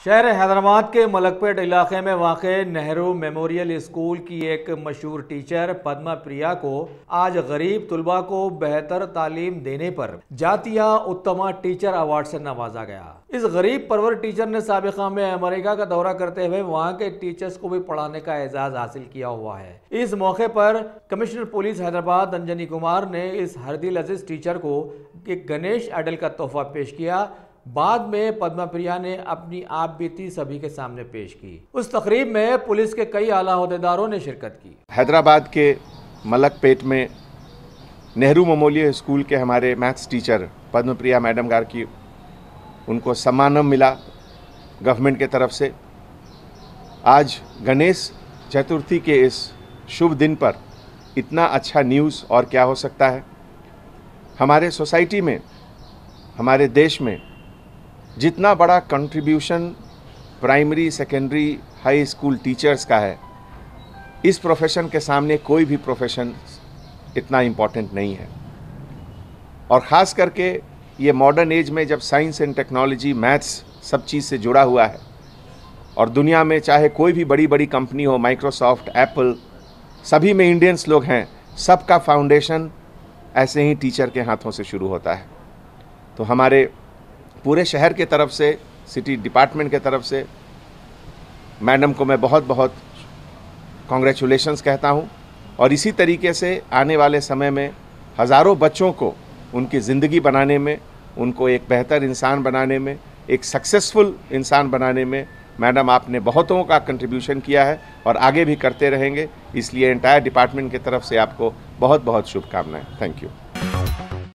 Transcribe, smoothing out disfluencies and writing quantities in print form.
शहर हैदराबाद के मलकपेट इलाके में वाक़े नेहरू मेमोरियल स्कूल की एक मशहूर टीचर पद्मा प्रिया को आज गरीब तुलबा को बेहतर तालीम देने पर जातीय उत्तमा टीचर अवार्ड से नवाजा गया। इस गरीब परवर टीचर ने साबिका में अमेरिका का दौरा करते हुए वहां के टीचर्स को भी पढ़ाने का एजाज हासिल किया हुआ है। इस मौके पर कमिश्नर पुलिस हैदराबाद अंजनी कुमार ने इस हरदिल अजीज टीचर को एक गणेश आइडल का तोहफा पेश किया। बाद में पद्मा प्रिया ने अपनी आप बीती सभी के सामने पेश की। उस तकरीब में पुलिस के कई आला ओहदेदारों ने शिरकत की। हैदराबाद के मलकपेट में नेहरू मेमोरियल स्कूल के हमारे मैथ्स टीचर पद्मा प्रिया मैडम गार की उनको सम्मान मिला गवर्नमेंट के तरफ से। आज गणेश चतुर्थी के इस शुभ दिन पर इतना अच्छा न्यूज़ और क्या हो सकता है। हमारे सोसाइटी में, हमारे देश में जितना बड़ा contribution primary, secondary, high school teachers का है, इस प्रोफेशन के सामने कोई भी प्रोफेशन इतना इम्पोर्टेंट नहीं है। और ख़ास करके ये मॉडर्न एज में जब साइंस एंड टेक्नोलॉजी, मैथ्स सब चीज़ से जुड़ा हुआ है और दुनिया में चाहे कोई भी बड़ी बड़ी कंपनी हो, माइक्रोसॉफ्ट, एप्पल, सभी में इंडियंस लोग हैं, सबका फाउंडेशन ऐसे ही टीचर के हाथों से शुरू होता है। तो हमारे पूरे शहर के तरफ से, सिटी डिपार्टमेंट के तरफ से मैडम को मैं बहुत बहुत कॉन्ग्रेचुलेशंस कहता हूं। और इसी तरीके से आने वाले समय में हज़ारों बच्चों को उनकी ज़िंदगी बनाने में, उनको एक बेहतर इंसान बनाने में, एक सक्सेसफुल इंसान बनाने में मैडम आपने बहुतों का कंट्रीब्यूशन किया है और आगे भी करते रहेंगे। इसलिए एंटायर डिपार्टमेंट की तरफ से आपको बहुत बहुत शुभकामनाएं। Thank you.